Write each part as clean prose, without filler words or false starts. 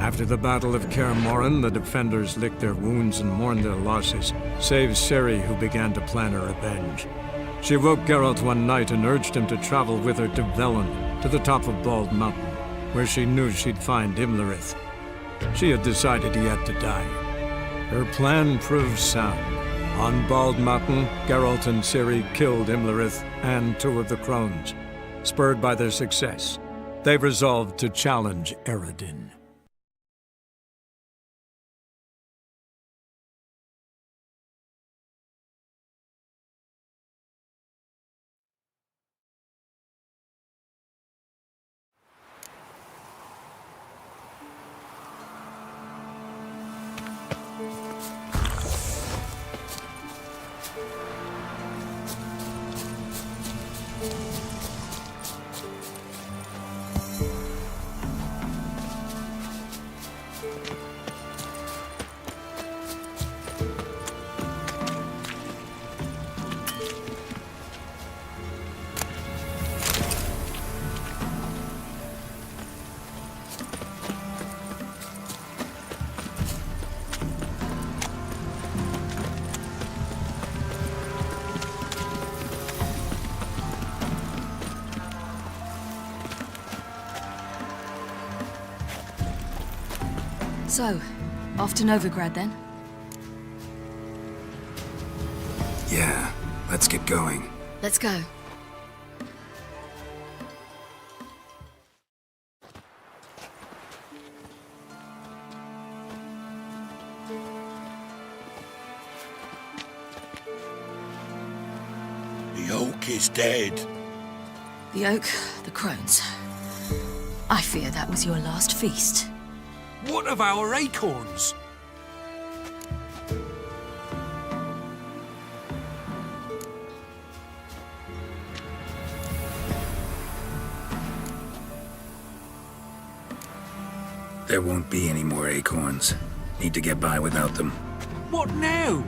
After the Battle of Kaer Morhen, the defenders licked their wounds and mourned their losses, save Ciri, who began to plan her revenge. She woke Geralt one night and urged him to travel with her to Velen, to the top of Bald Mountain, where she knew she'd find Imlerith. She had decided he had to die. Her plan proved sound. On Bald Mountain, Geralt and Ciri killed Imlerith and 2 of the crones. Spurred by their success, they resolved to challenge Eredin. So, off to Novigrad then? Yeah, let's get going. Let's go. The oak is dead. The oak, the crones. I fear that was your last feast. What of our acorns? There won't be any more acorns. Need to get by without them. What now?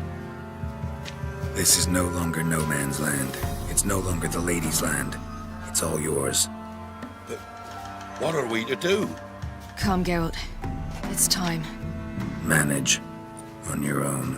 This is no longer no man's land. It's no longer the lady's land. It's all yours. But what are we to do? Come, Geralt. It's time. Manage. On your own.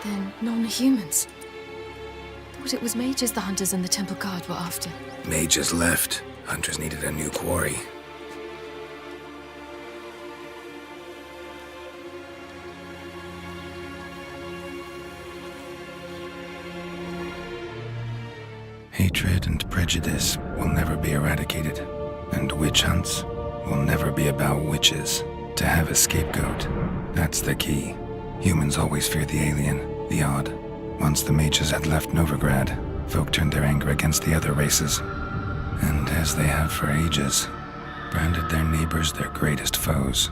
Then non-humans. Thought it was mages the hunters and the temple guard were after. Mages left. Hunters needed a new quarry. Hatred and prejudice will never be eradicated, and witch hunts will never be about witches. To have a scapegoat, that's the key. Humans always fear the alien, the odd. Once the mages had left Novigrad, folk turned their anger against the other races. And as they have for ages, branded their neighbors their greatest foes.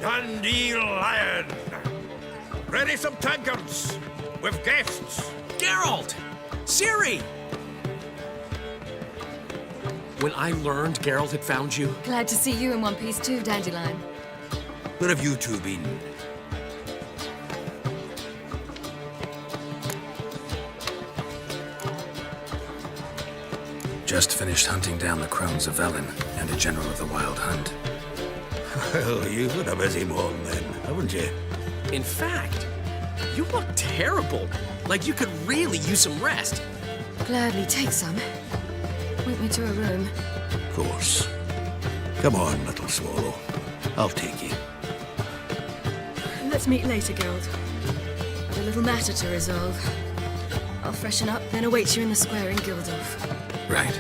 Dundee Lion! Ready some tankards! With guests! Geralt! Ciri! when I learned Geralt had found you? Glad to see you in one piece too, Dandelion. Where have you two been? Just finished hunting down the crones of Velen and a general of the Wild Hunt. Well, you've had a busy morning then, haven't you? In fact, you look terrible. Like you could really use some rest. Gladly take some. Point me to a room. Of course. Come on, little swallow. I'll take you. Let's meet later, Geralt. Got a little matter to resolve. I'll freshen up, then await you in the square in Gildorf. Right.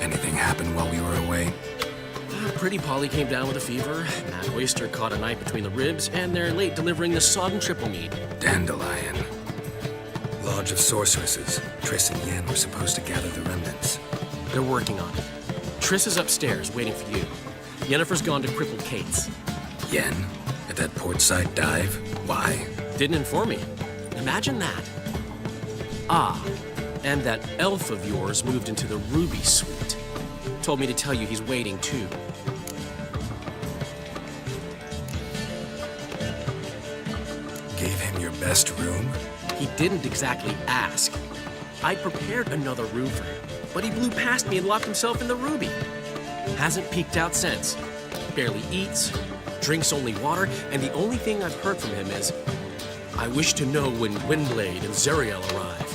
Anything happen while we were away? Pretty Polly came down with a fever. Mad Oyster caught a knife between the ribs, and they're late delivering the sodden triple meat. Dandelion. Lodge of Sorceresses. Triss and Yen were supposed to gather the remnants. They're working on it. Triss is upstairs, waiting for you. Yennefer's gone to cripple Kate's. Yen? At that portside dive? Why? Didn't inform me. Imagine that. Ah, and that elf of yours moved into the Ruby Suite. Told me to tell you he's waiting, too. Gave him your best room? He didn't exactly ask. I prepared another room for him, but he blew past me and locked himself in the Ruby. Hasn't peeked out since. Barely eats, drinks only water, and the only thing I've heard from him is, I wish to know when Windblade and Zeriel arrive.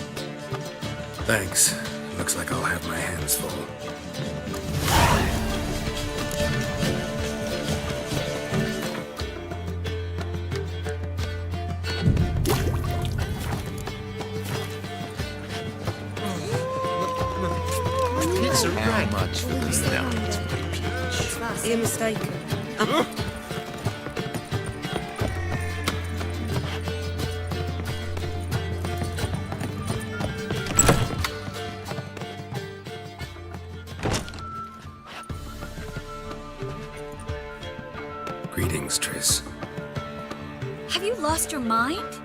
Thanks. Looks like I'll have my hands full. How much for the melon? You're mistaken. Greetings, Triss. Have you lost your mind?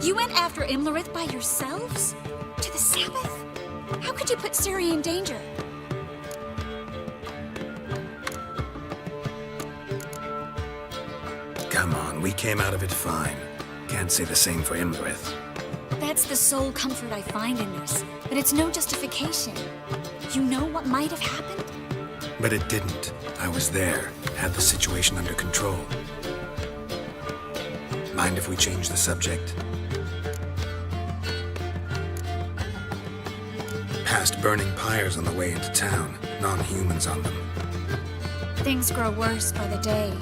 You went after Imlerith by yourselves? To the Sabbath? How could you put Ciri in danger? Come on, we came out of it fine. Can't say the same for Imlerith. That's the sole comfort I find in this, but it's no justification. You know what might have happened? But it didn't. I was there, had the situation under control. Mind if we change the subject? Past burning pyres on the way into town, non-humans on them. Things grow worse by the day.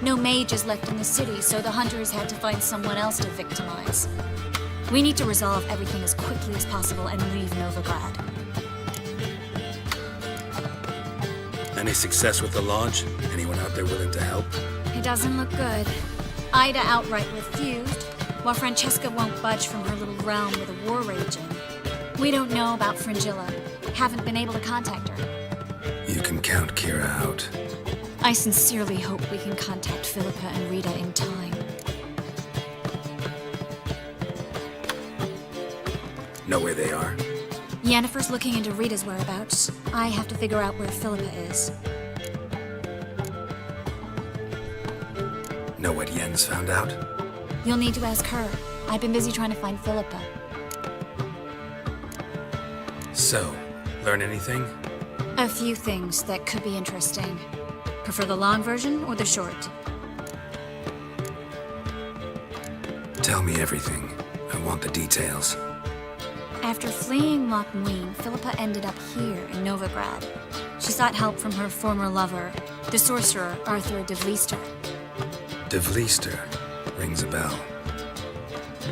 No mages left in the city, so the hunters had to find someone else to victimize. We need to resolve everything as quickly as possible and leave Novigrad. Any success with the lodge? Anyone out there willing to help? It doesn't look good. Ida outright refused, while Francesca won't budge from her little realm with a war raging. We don't know about Fringilla. Haven't been able to contact her. You can count Kira out. I sincerely hope we can contact Philippa and Rita in time. Know where they are? Yennefer's looking into Rita's whereabouts. I have to figure out where Philippa is. Know what Yen's found out? You'll need to ask her. I've been busy trying to find Philippa. So, learn anything? A few things that could be interesting. Prefer the long version or the short? Tell me everything. I want the details. After fleeing Loch Muin, Philippa ended up here in Novigrad. She sought help from her former lover, the sorcerer Arthur de Vlister. De Vlister rings a bell.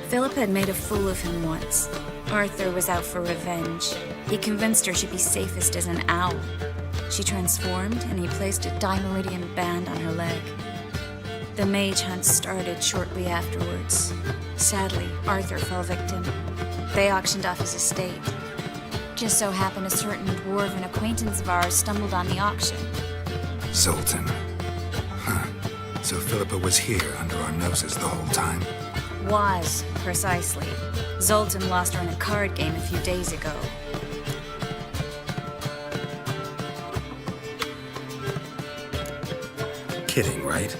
Philippa had made a fool of him once. Arthur was out for revenge. He convinced her she'd be safest as an owl. She transformed, and he placed a Dimeridian band on her leg. The mage hunt started shortly afterwards. Sadly, Arthur fell victim. They auctioned off his estate. Just so happened a certain dwarven acquaintance of ours stumbled on the auction. Zoltan. Huh. So Philippa was here under our noses the whole time? Was, precisely. Zoltan lost her in a card game a few days ago. Kidding, right?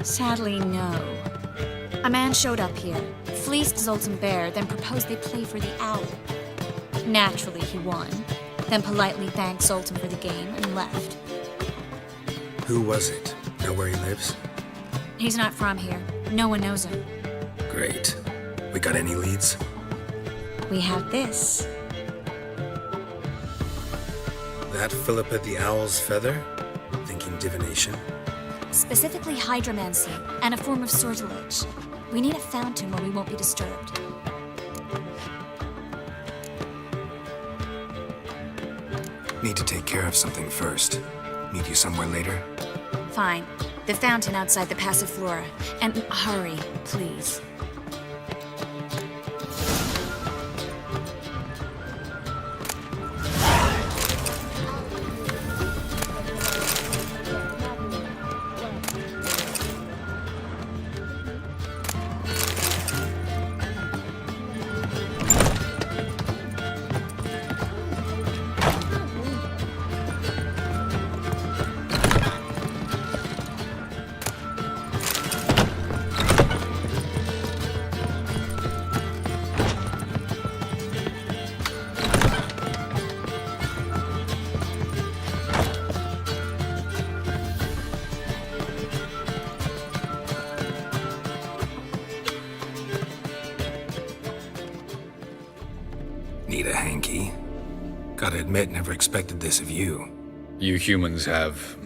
Sadly, no. A man showed up here, fleeced Zoltan bare, then proposed they play for the owl. Naturally, he won, then politely thanked Zoltan for the game and left. Who was it? Know where he lives? He's not from here. No one knows him. Great. We got any leads? We have this. That Philippa the Owl's feather? Thinking divination? Specifically hydromancy, and a form of sortilege. We need a fountain where we won't be disturbed. Need to take care of something first. Meet you somewhere later? Fine. The fountain outside the Passiflora. And hurry, please. Need a hanky? Gotta admit, never expected this of you. You humans have,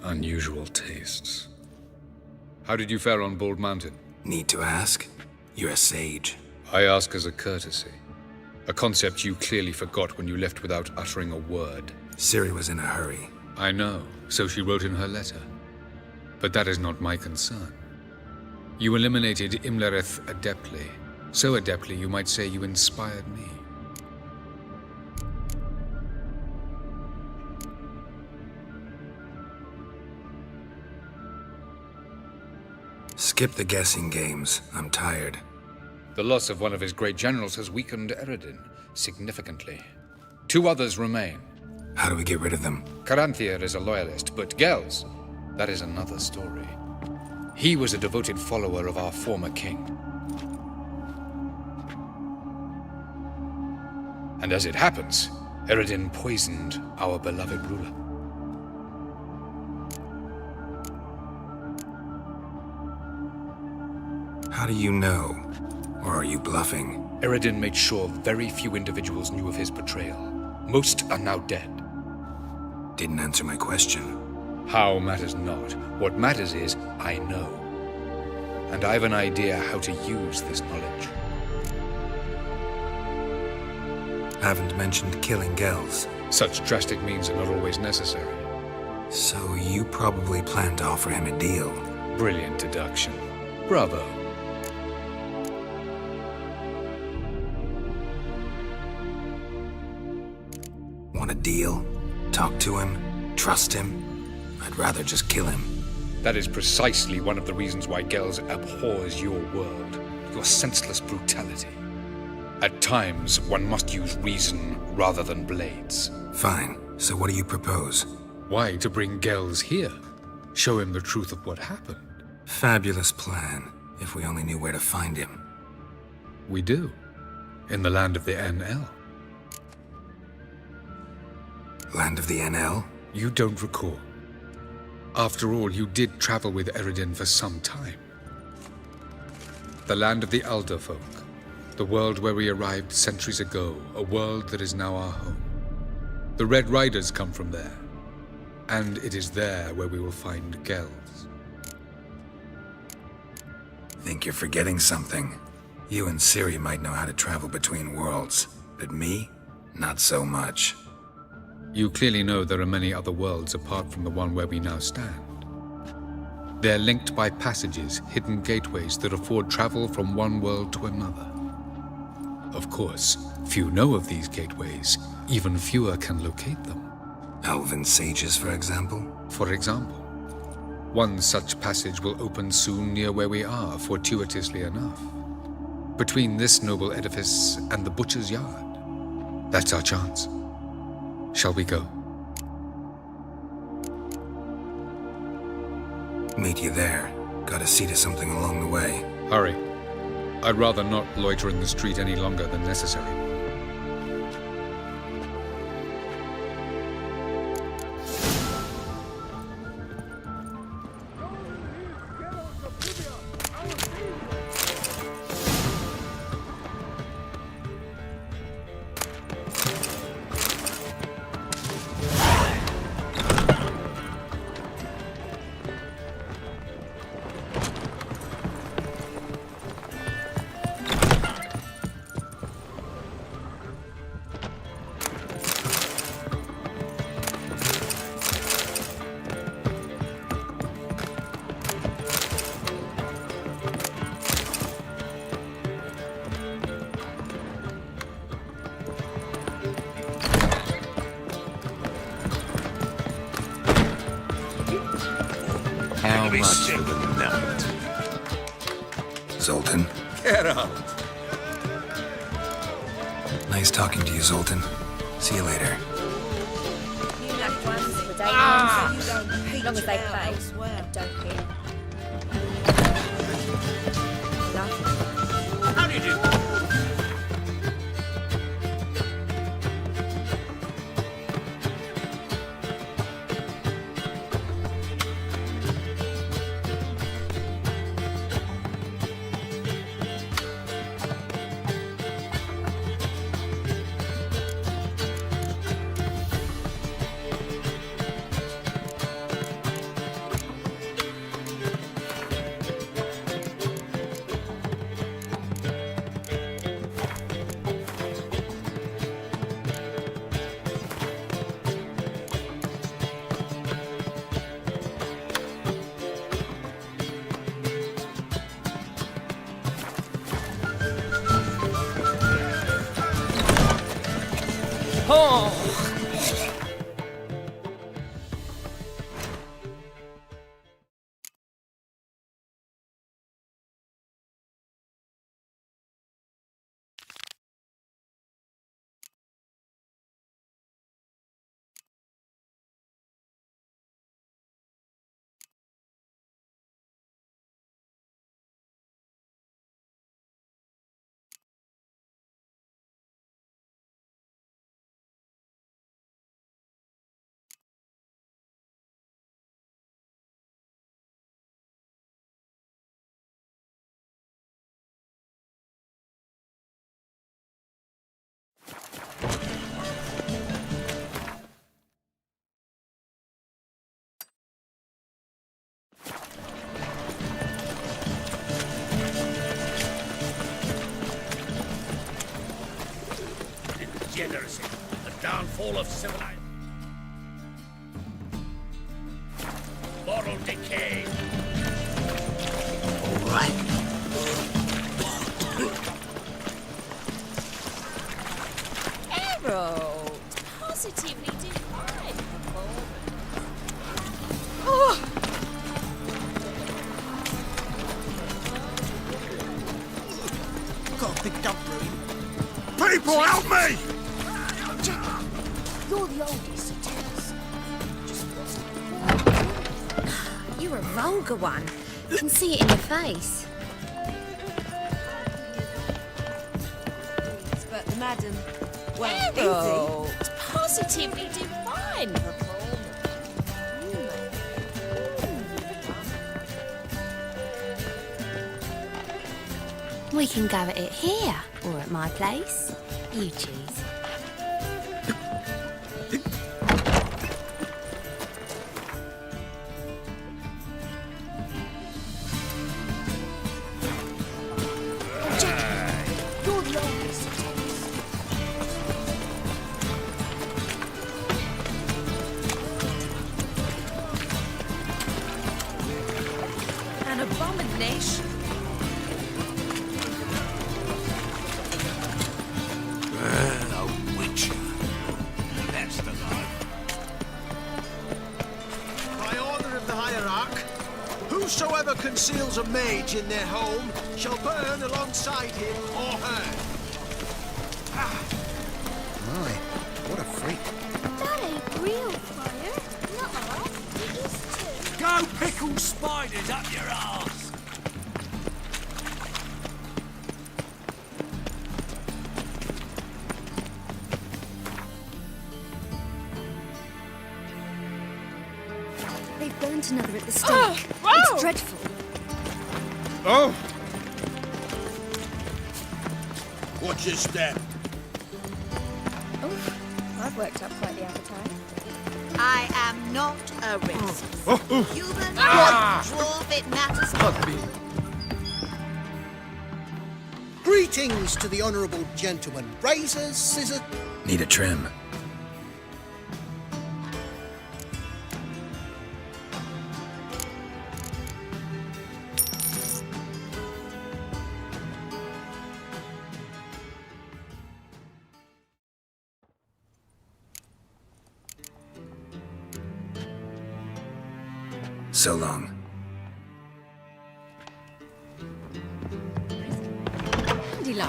unusual tastes. How did you fare on Bald Mountain? Need to ask? You're a sage. I ask as a courtesy. A concept you clearly forgot when you left without uttering a word. Ciri was in a hurry. I know, so she wrote in her letter. But that is not my concern. You eliminated Imlerith adeptly. So adeptly, you might say you inspired me. Skip the guessing games. I'm tired. The loss of one of his great generals has weakened Eredin significantly. 2 others remain. How do we get rid of them? Caranthir is a loyalist, but Gels, that is another story. He was a devoted follower of our former king. And as it happens, Eredin poisoned our beloved ruler. How do you know? Or are you bluffing? Eredin made sure very few individuals knew of his betrayal. Most are now dead. Didn't answer my question. How matters not. What matters is, I know. And I have an idea how to use this knowledge. Haven't mentioned killing Gels. Such drastic means are not always necessary. So you probably plan to offer him a deal. Brilliant deduction. Bravo. Want a deal? Talk to him? Trust him? I'd rather just kill him. That is precisely one of the reasons why Gels abhors your world. Your senseless brutality. At times, one must use reason rather than blades. Fine. So what do you propose? Why, to bring Gels here. Show him the truth of what happened. Fabulous plan, if we only knew where to find him. We do. In the land of the NL. Land of the NL? You don't recall. After all, you did travel with Eredin for some time. The land of the Alderfolk. The world where we arrived centuries ago. A world that is now our home. The Red Riders come from there. And it is there where we will find Gels. Think you're forgetting something. You and Ciri might know how to travel between worlds, but me? Not so much. You clearly know there are many other worlds apart from the one where we now stand. They're linked by passages, hidden gateways that afford travel from one world to another. Of course, few know of these gateways. Even fewer can locate them. Elven sages, for example? For example. One such passage will open soon near where we are, fortuitously enough. Between this noble edifice and the butcher's yard. That's our chance. Shall we go? Meet you there. Gotta see to something along the way. Hurry. I'd rather not loiter in the street any longer than necessary. How much for the nut? Zoltan. Get up! Nice talking to you, Zoltan. See you later. You left ones for day ones, so you don't, as long as they play. I don't care. Lovely. How do you do? Degeneracy, the downfall of civilization. Moral decay. All right. Harold, positively divine performance. Got a big dump room. People, help me! You're the oldest, so tell us. You're a vulgar one. You can see it in your face. But the madam, well, it's positively divine performance. We can go at it here or at my place. You choose. You're the oldest. An abomination. conceals a mage in their home shall burn alongside him or her. My, what a freak. That ain't real fire. Nuh-uh. It is too. Go pickle spiders up your arse! They've burnt another at the stake. It's dreadful. Oh! Watch your step. Oh, I've worked up quite the appetite. I am not a racist. Human, dwarf, it matters not. Greetings to the honourable gentleman. Razors, scissors... Need a trim. So long. Dandelion.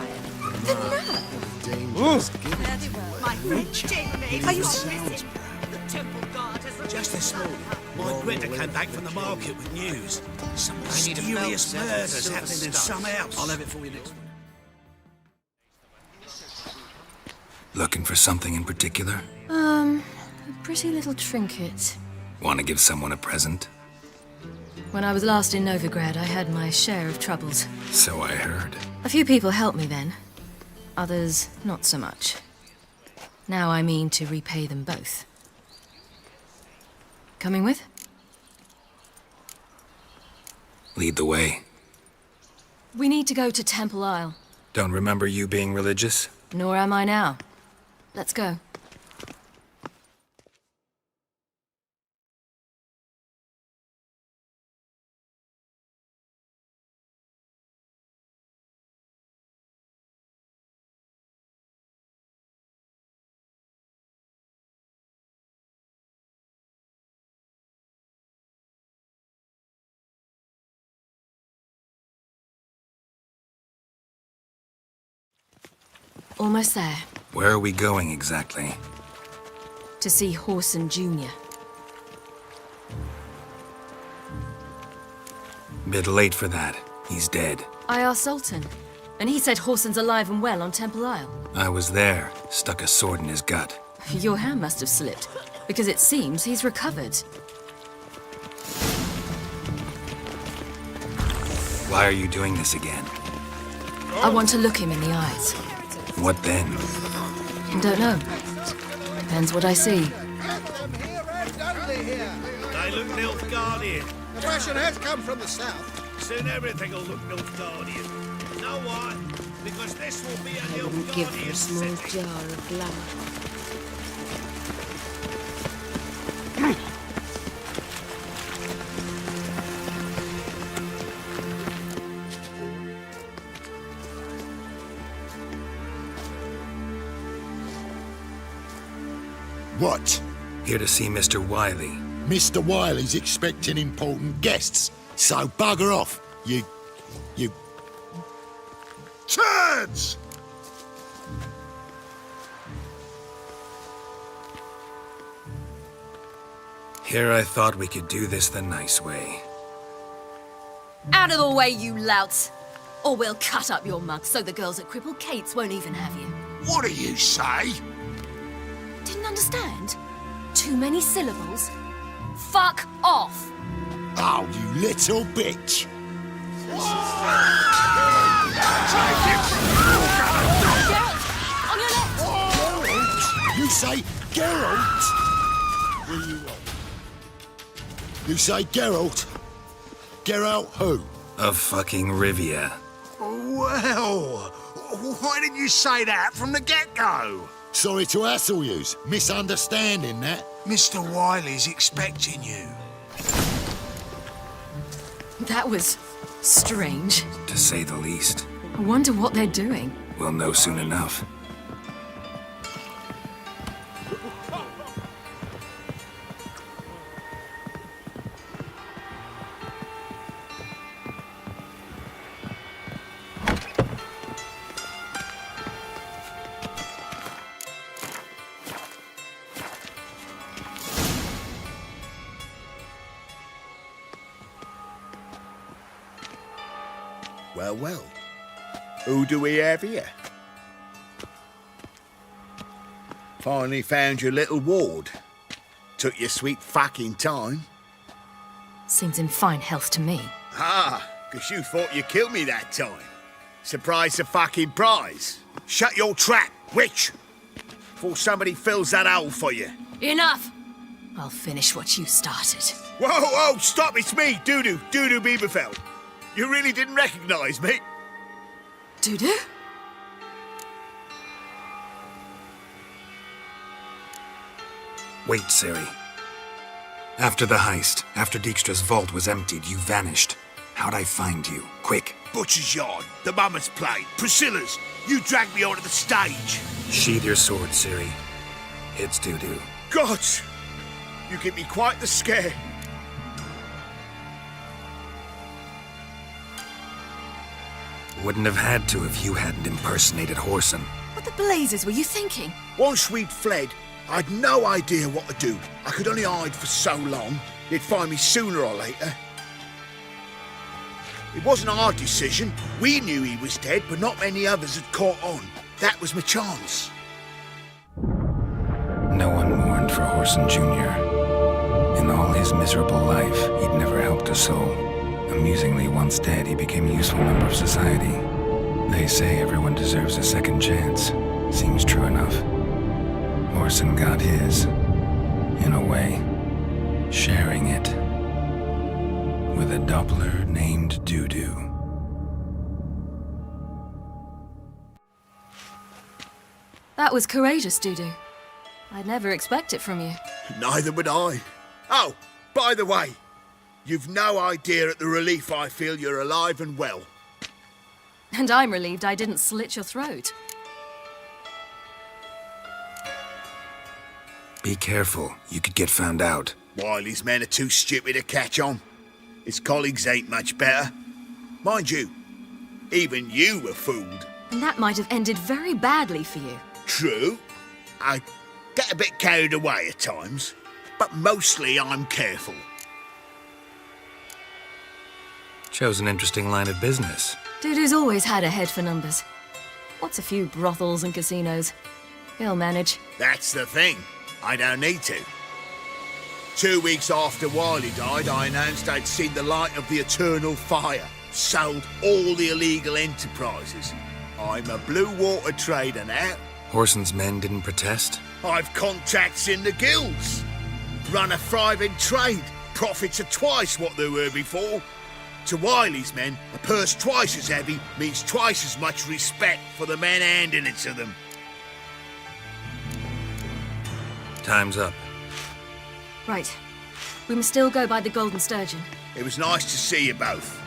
My chambermaid, are you missing? The temple guard has Just this morning, my Greta came back from the market with news. Some mysterious murders happening in some house. I'll have it for you next week. Looking for something in particular? A pretty little trinket. Want to give someone a present? When I was last in Novigrad, I had my share of troubles. So I heard. A few people helped me then. Others, not so much. Now I mean to repay them both. Coming with? Lead the way. We need to go to Temple Isle. Don't remember you being religious? Nor am I now. Let's go. Almost there. Where are we going exactly? To see Horson Jr. Bit late for that. He's dead. I asked Sultan, and he said Horson's alive and well on Temple Isle. I was there. Stuck a sword in his gut. Your hand must have slipped, because it seems he's recovered. Why are you doing this again? I want to look him in the eyes. What then? Don't know. Depends what I see. They look Nilfgaardian. The fashion has come from the south. Soon everything will look Nilfgaardian. Know why? Because this will be a Nilfgaardian city. jar of blood. What? Here to see Mr. Wiley. Mr. Wiley's expecting important guests, so bugger off, you turds! Here I thought we could do this the nice way. Out of the way, you louts! Or we'll cut up your mug so the girls at Cripple Kate's won't even have you. What do you say? Didn't understand? Too many syllables? Fuck off! Oh, you little bitch! Geralt! On your left! Geralt? You say Geralt? What do you want? You say Geralt? Geralt who? Of fucking Rivia. Well, why didn't you say that from the get-go? Sorry to hassle yous. Misunderstanding that. Mr. Wiley's expecting you. That was strange. To say the least. I wonder what they're doing. We'll know soon enough. Well, who do we have here? Finally found your little ward. Took your sweet fucking time. Seems in fine health to me. Ah, 'cause you thought you killed me that time. Surprise the fucking prize. Shut your trap, witch! Before somebody fills that hole for you. Enough! I'll finish what you started. Whoa, whoa, stop, it's me, Doodoo Bieberfeld. You really didn't recognize me? Doodoo? Wait, Siri. After the heist, after Dijkstra's vault was emptied, you vanished. How'd I find you? Quick. Butcher's Yard, the Mama's Plate, Priscilla's. You dragged me onto the stage. Sheathe your sword, Siri. It's Doodoo. God! You give me quite the scare. Wouldn't have had to if you hadn't impersonated Whoreson. What the blazes were you thinking? Once we'd fled, I'd no idea what to do. I could only hide for so long. They'd find me sooner or later. It wasn't our decision. We knew he was dead, but not many others had caught on. That was my chance. No one mourned for Whoreson Jr. In all his miserable life, he'd never helped a soul. Amusingly, once dead, he became a useful member of society. They say everyone deserves a second chance. Seems true enough. Whoreson got his, in a way, sharing it with a Doppler named Doodoo. That was courageous, Doodoo. I'd never expect it from you. Neither would I. Oh, by the way, you've no idea at the relief I feel you're alive and well. And I'm relieved I didn't slit your throat. Be careful, you could get found out. Wiley's men are too stupid to catch on. His colleagues ain't much better. Mind you, even you were fooled. And that might have ended very badly for you. True. I get a bit carried away at times, but mostly I'm careful. Chose an interesting line of business. Doodoo's always had a head for numbers. What's a few brothels and casinos? He'll manage. That's the thing. I don't need to. 2 weeks after Wiley died, I announced I'd seen the light of the eternal fire. Sold all the illegal enterprises. I'm a blue water trader now. Whoreson's men didn't protest? I've contacts in the guilds. Run a thriving trade. Profits are twice what they were before. To Wiley's men, a purse twice as heavy means twice as much respect for the men handing it to them. Time's up. Right. We must still go by the Golden Sturgeon. It was nice to see you both.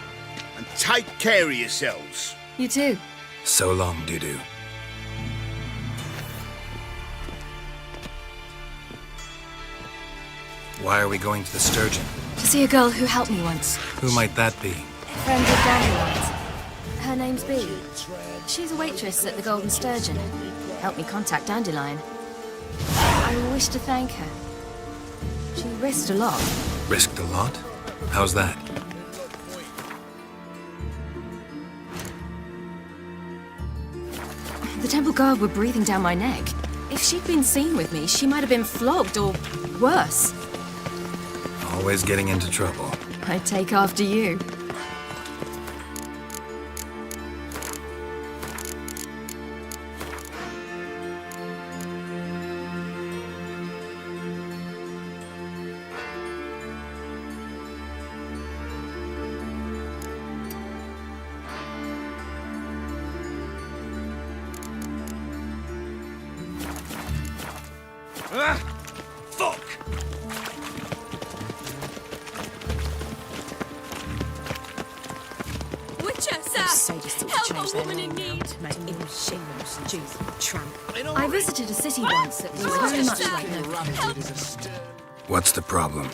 And take care of yourselves. You too. So long, Doodoo. Why are we going to the Sturgeon? To see a girl who helped me once. Who might that be? A friend of Dandelion's. Her name's Bee. She's a waitress at the Golden Sturgeon. Helped me contact Dandelion. I wish to thank her. She risked a lot. Risked a lot? How's that? The temple guard were breathing down my neck. If she'd been seen with me, she might have been flogged or worse. Always getting into trouble. I'd take after you. Fuck! Witcher, sir! Help a woman in need! I visited a city once that was very much like no. What's the problem?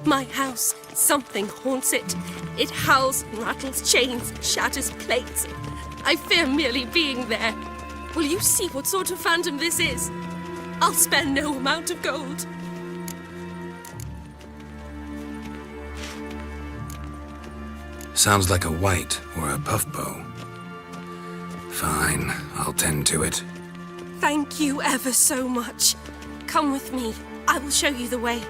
My house. Something haunts it. It howls, rattles chains, shatters plates. I fear merely being there. Will you see what sort of phantom this is? I'll spare no amount of gold. Sounds like a white or a puff bow. Fine, I'll tend to it. Thank you ever so much. Come with me. I will show you the way.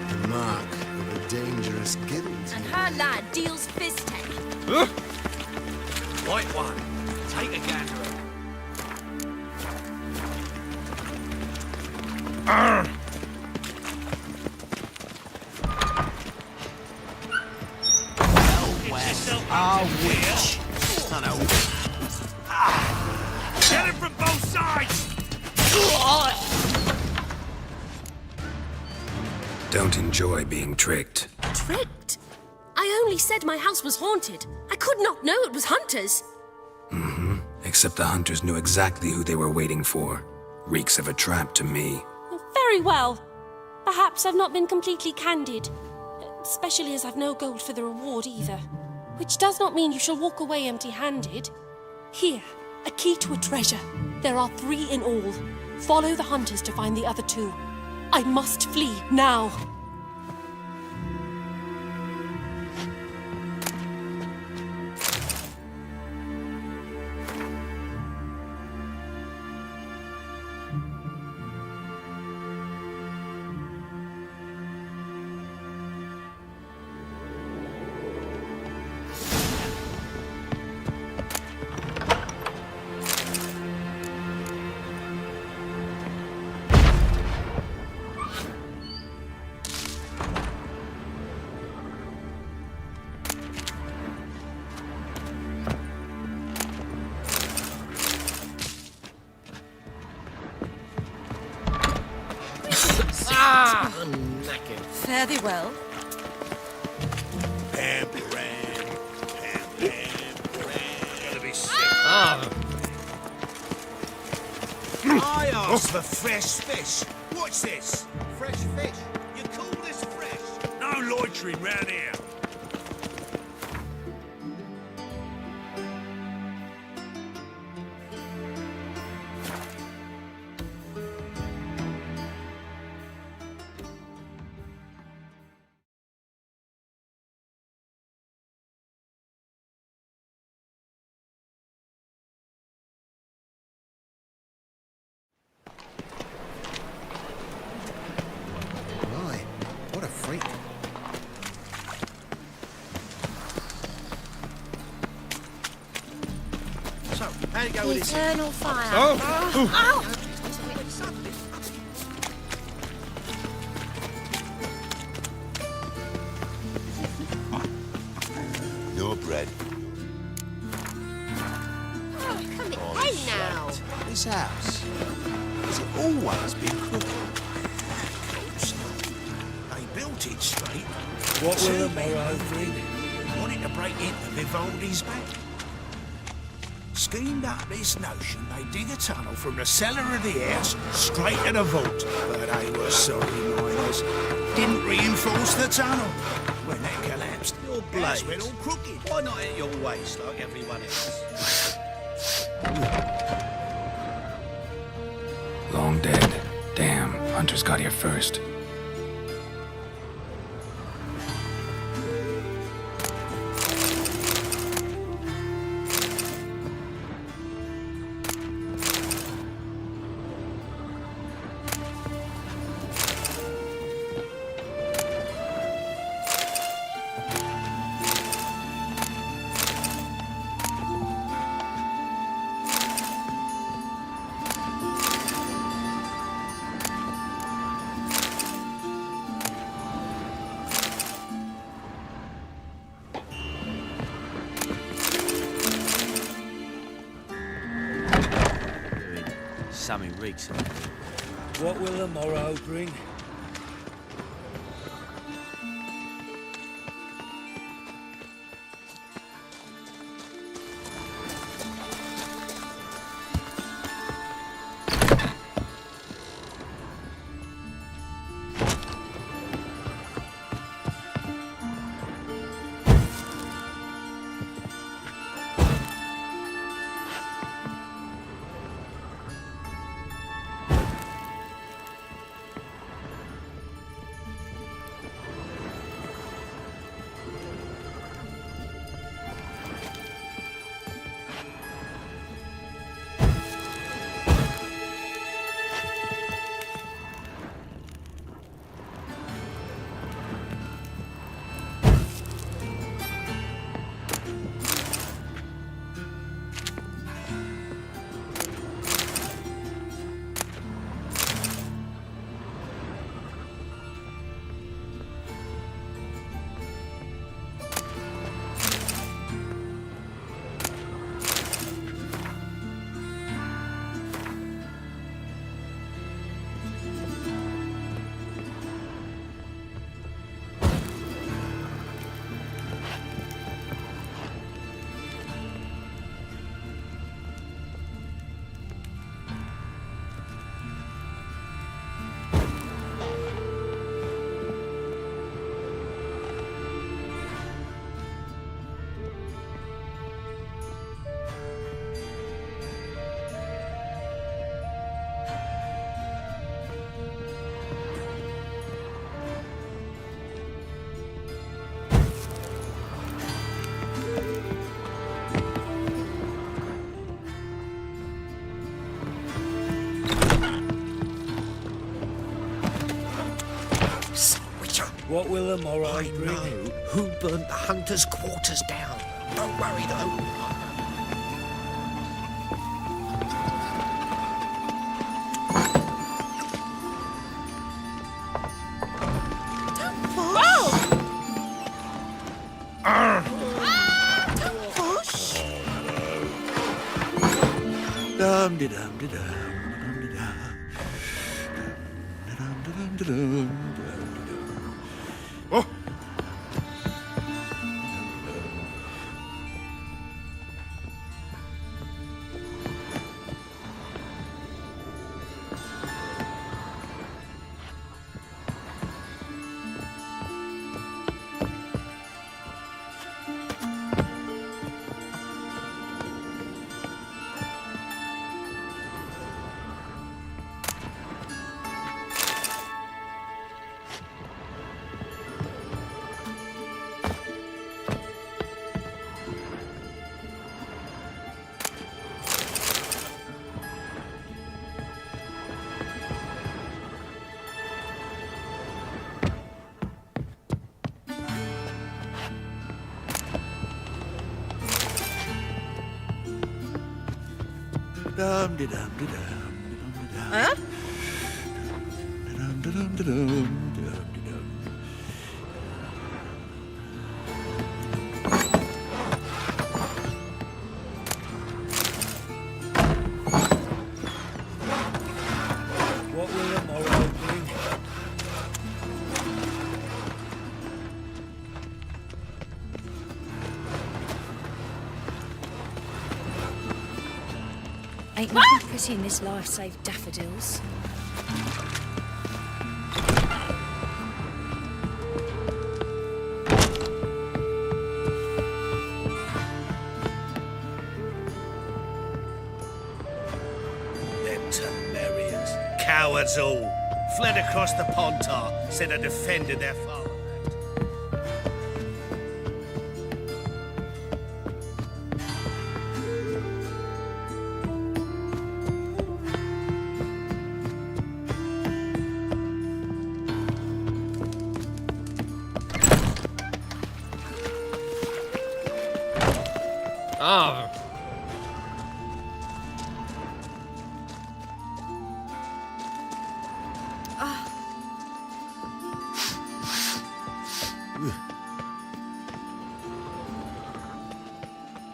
The mark of a dangerous guild. And her lad deals fizz-tech. Right one. Take a gander. Witch. I know. Get him from both sides! Don't enjoy being tricked. Tricked? I only said my house was haunted. I could not know it was hunters. Except the hunters knew exactly who they were waiting for. Reeks of a trap to me. Very well. Perhaps I've not been completely candid. Especially as I've no gold for the reward either. Which does not mean you shall walk away empty-handed. Here, a key to a treasure. There are 3 in all. Follow the hunters to find the other 2. I must flee now. Fare thee well. Gotta be sick. I asked for fresh fish. What's this? Fresh fish. You call this fresh? No loitering round here. My, what a freak. So, how'd it go with this? Eternal fire. Ow! No bread. Hey now! This house, has it always been crooked? They built it straight. What will the morrow bring? Wanted to break into Vivaldi's bank. Schemed up this notion they'd dig a tunnel from the cellar of the house straight to the vault. But they were sorry miners. Didn't reinforce the tunnel. When that collapsed, your blades went all crooked. Why not at your waist like everyone else? Long dead. Damn, hunters got here first. Something reeks. What will the morrow bring? What will the morrow I bring? know who burnt the hunter's quarters down. Don't worry, though. Huh? What will the morrow bring? Ain't nothing pretty in this life save daffodils. Them Temerians. Cowards all. Fled across the Pontar, said they defended their fatherland. Ah,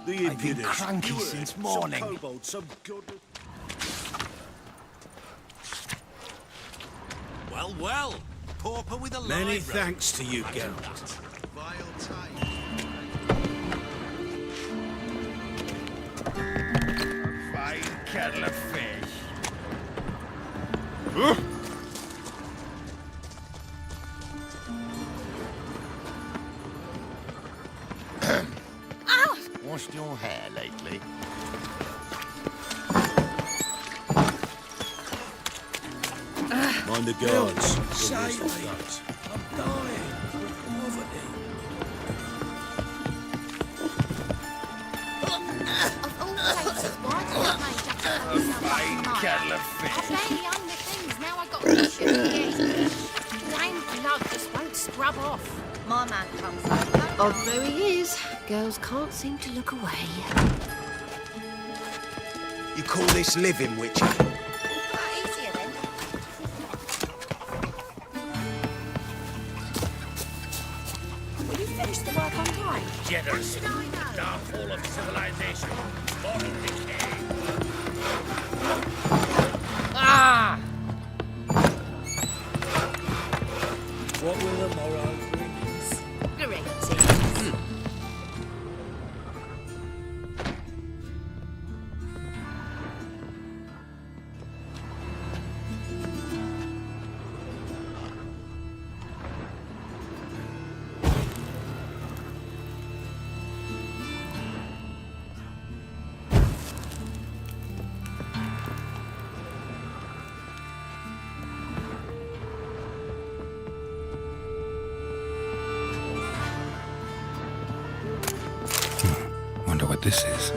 The I've been cranky since morning. Some kobold, some good... Well, well. Pauper with a Many live thanks to you, Geralt. Fine kettle of fish. Washed your hair lately? Mind the guards. Save me. I'm dying of poverty. Of all places, why did I make Jack have himself Fine up kettle tonight? of fish. I barely own the things, now I got to shoot again. Damn blood just won't scrub off. My man comes over. Odd though he is, girls can't seem to look away. You call this living, Witcher? Easier then. Will you finish the work on time? Generous. Downfall of civilization. Moral decay. ah! What will the morrow bring? Greetings. Wonder what this is.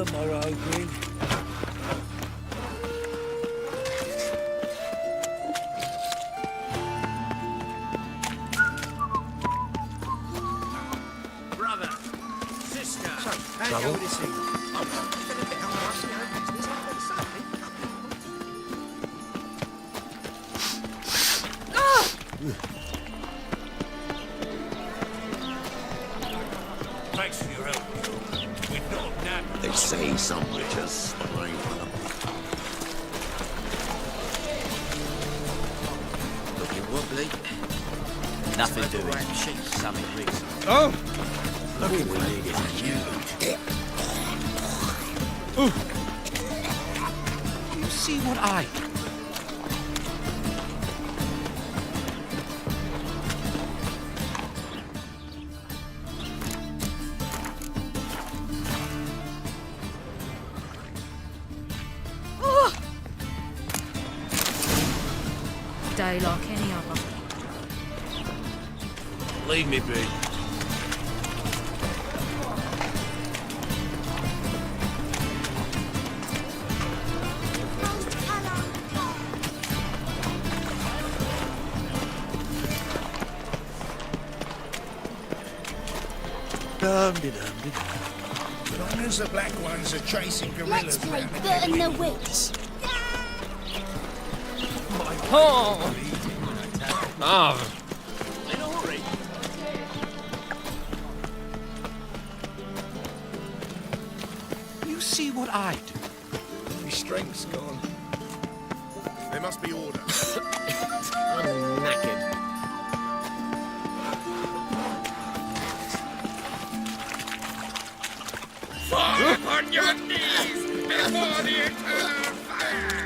tomorrow, Grim? Brother, sister, how trouble? you go this evening? Thanks for your help. We've not done. They say some witches spray. Looking wobbly. Nothing doing. Something rigs. Oh! All we need is a new. You see what I do? Day like any other. Leave me be. As long as the black ones are chasing Let's gorillas play around Bert and the Witch. Oh! Ah! In a hurry. You see what I do? your strength's gone. There must be order. I'm knackered. Fall upon your knees before the eternal fire!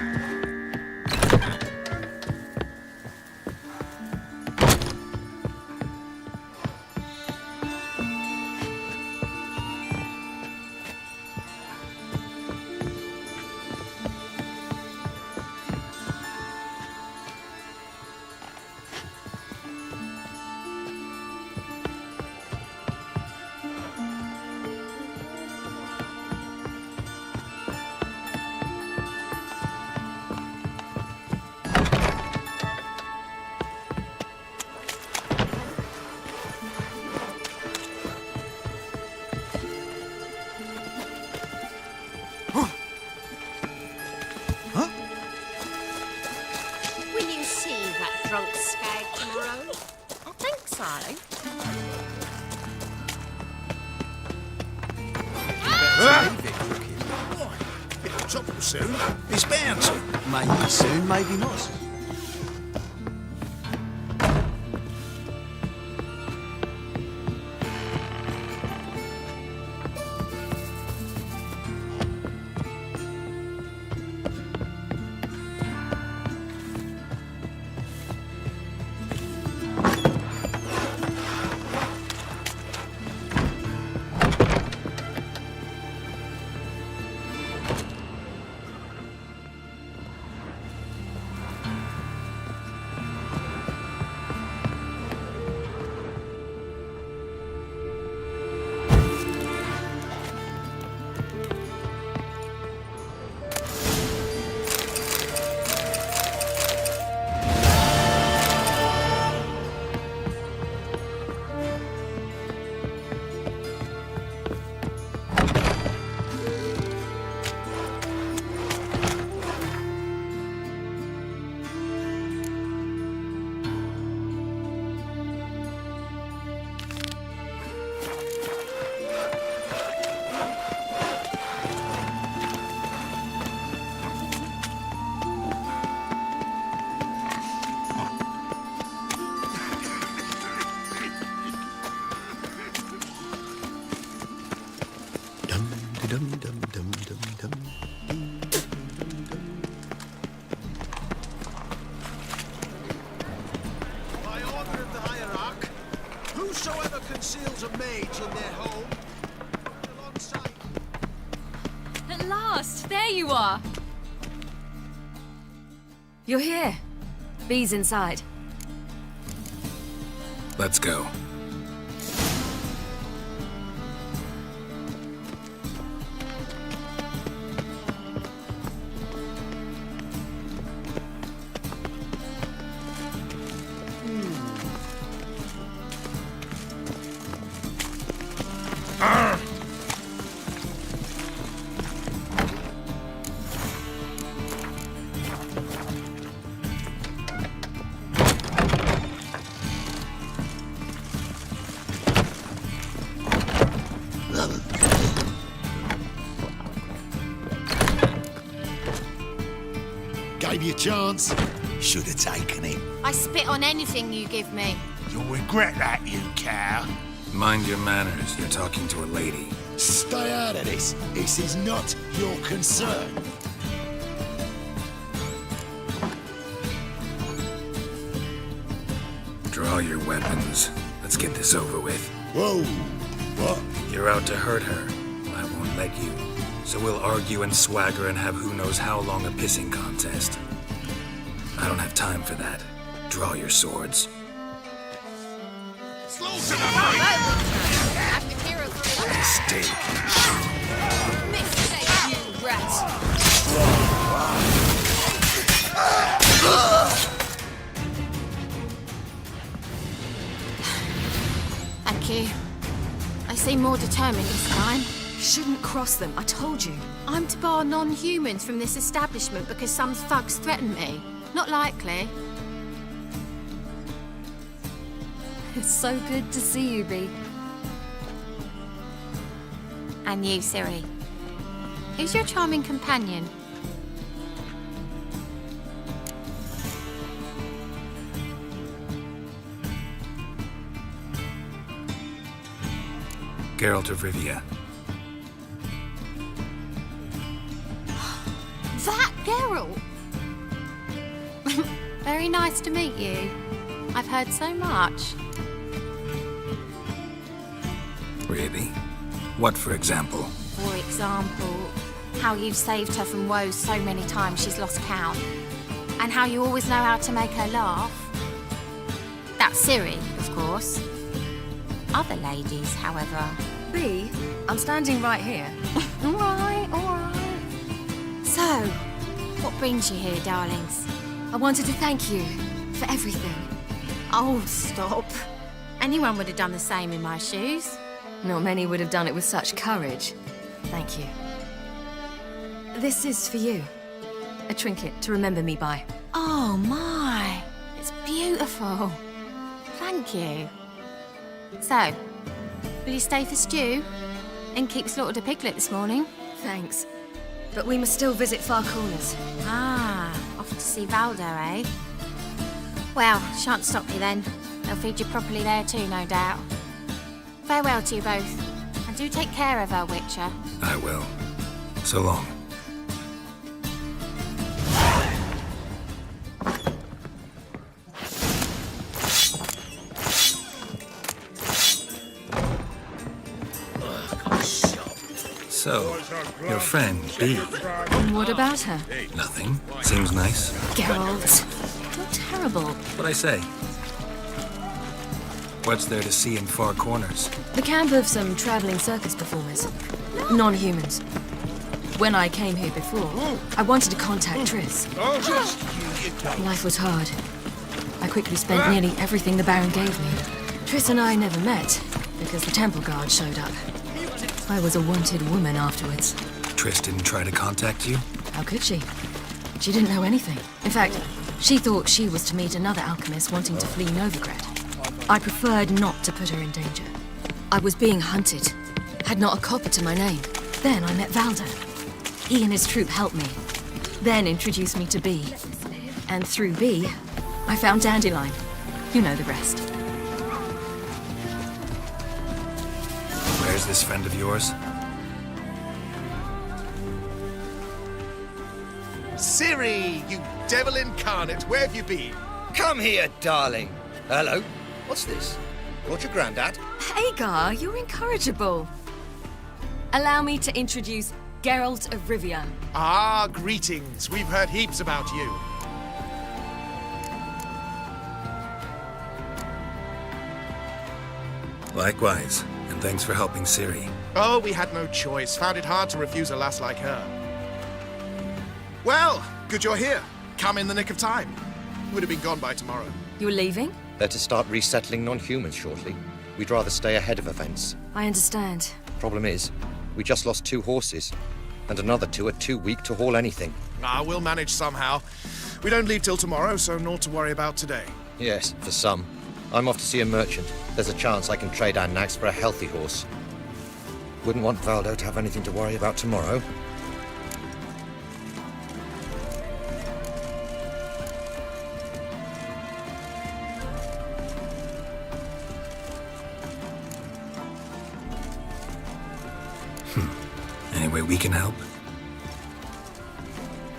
Will you see that drunk skag tomorrow? I think so. It'll topple soon. It's bound to. Maybe soon, maybe not. By order of the hierarch, whosoever conceals a mage in their home, alongside. At last, there you are. You're here. Bee's inside. Let's go. your chance. Should have taken it. I spit on anything you give me. You'll regret that, you cow. Mind your manners. You're talking to a lady. Stay out of this. This is not your concern. Draw your weapons. Let's get this over with. Whoa. What? You're out to hurt her. I won't let you. So we'll argue and swagger and have who knows how long a pissing contest. I don't have time for that. Draw your swords. Mistake. Mistake, you rat. Thank you. I seem more determined this time. Shouldn't cross them, I told you. I'm to bar non-humans from this establishment because some thugs threaten me. Not likely. It's so good to see you, Bee. And you, Siri. Who's your charming companion? Geralt of Rivia. That Geralt! Very nice to meet you. I've heard so much. Really? What, for example? For example, how you've saved her from woes so many times she's lost count. And how you always know how to make her laugh. That's Siri, of course. Other ladies, however. Bee, I'm standing right here. All right, all right. So, what brings you here, darlings? I wanted to thank you for everything. Oh, stop. Anyone would have done the same in my shoes. Not many would have done it with such courage. Thank you. This is for you. A trinket to remember me by. Oh, my. It's beautiful. Thank you. So, will you stay for stew? And keep slaughtered a piglet this morning? Thanks. But we must still visit Far Corners. Ah, off to see Valdo, eh? Well, shan't stop you then. They'll feed you properly there too, no doubt. Farewell to you both. And do take care of her, Witcher. I will. So long. So, your friend, Bee. And what about her? Nothing. Seems nice. Geralt, you're terrible. What'd I say? What's there to see in Far Corners? The camp of some traveling circus performers. Non-humans. When I came here before, I wanted to contact Triss. Life was hard. I quickly spent nearly everything the Baron gave me. Triss and I never met, because the temple guard showed up. I was a wanted woman afterwards. Triss didn't try to contact you? How could she? She didn't know anything. In fact, she thought she was to meet another alchemist wanting to flee Novigrad. I preferred not to put her in danger. I was being hunted. Had not a copper to my name. Then I met Valdo. He and his troop helped me. Then introduced me to Bee. And through Bee, I found Dandelion. You know the rest. Where's this friend of yours? Siri, you devil incarnate, where have you been? Come here, darling. Hello. What's this? Brought your granddad? Hagar, you're incorrigible. Allow me to introduce Geralt of Rivia. Ah, greetings. We've heard heaps about you. Likewise, and thanks for helping Ciri. Oh, we had no choice. Found it hard to refuse a lass like her. Well, good you're here. Come in the nick of time. Would have been gone by tomorrow. You're leaving? They're to start resettling non-humans shortly. We'd rather stay ahead of events. I understand. Problem is, we just lost 2 horses, and another 2 are too weak to haul anything. Ah, we'll manage somehow. We don't leave till tomorrow, so naught to worry about today. Yes, for some. I'm off to see a merchant. There's a chance I can trade our nags for a healthy horse. Wouldn't want Valdo to have anything to worry about tomorrow. Any way we can help?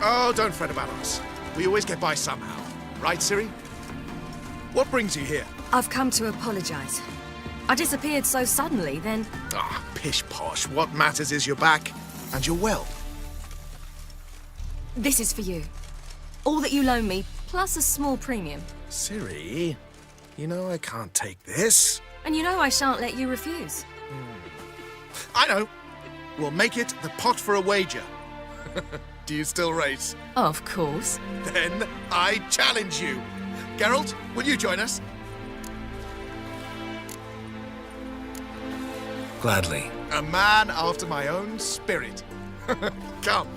Oh, don't fret about us. We always get by somehow. Right, Ciri? What brings you here? I've come to apologize. I disappeared so suddenly, then... Ah, pish-posh. What matters is you're back, and you're well. This is for you. All that you loan me, plus a small premium. Ciri, you know I can't take this. And you know I shan't let you refuse. I know. We'll make it the pot for a wager. Do you still race? Of course. Then I challenge you. Geralt, will you join us? Gladly. A man after my own spirit. Come.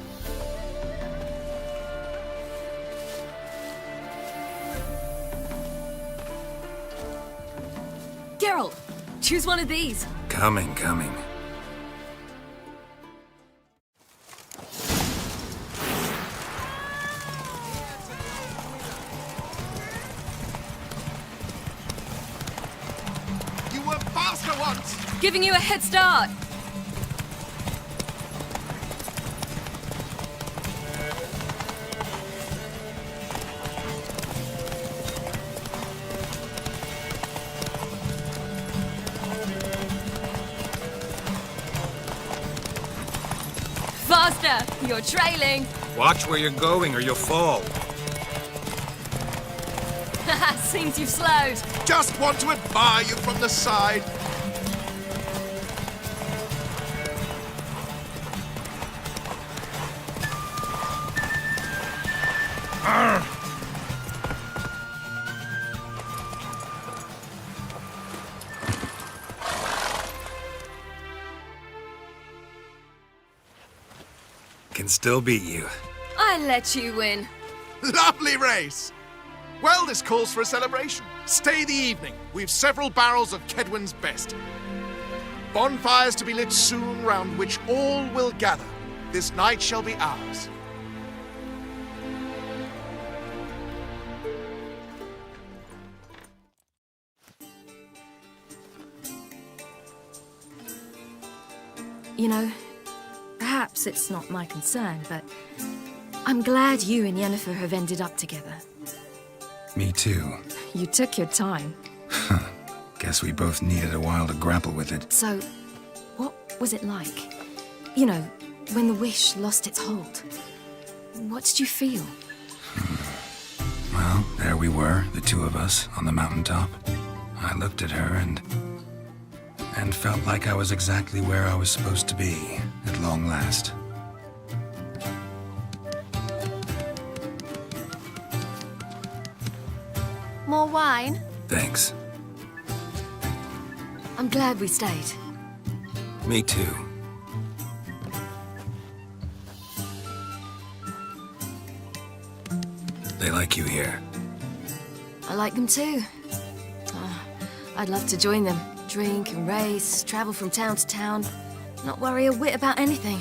Geralt, choose one of these. Coming. You were faster once! Giving you a head start. Faster! You're trailing. Watch where you're going or you'll fall. Seems you've slowed. Just want to admire you from the side. Can still beat you. I let you win. Lovely race! Well, this calls for a celebration. Stay the evening. We've several barrels of Kedwen's best. Bonfires to be lit soon, round which all will gather. This night shall be ours. You know, perhaps it's not my concern, but I'm glad you and Yennefer have ended up together. Me too. You took your time. Guess we both needed a while to grapple with it. So, what was it like? You know, when the wish lost its hold. What did you feel? Well, there we were, the two of us, on the mountaintop. I looked at her and felt like I was exactly where I was supposed to be, at long last. More wine? Thanks. I'm glad we stayed. Me too. They like you here. I like them too. I'd love to join them. Drink and race, travel from town to town. Not worry a whit about anything.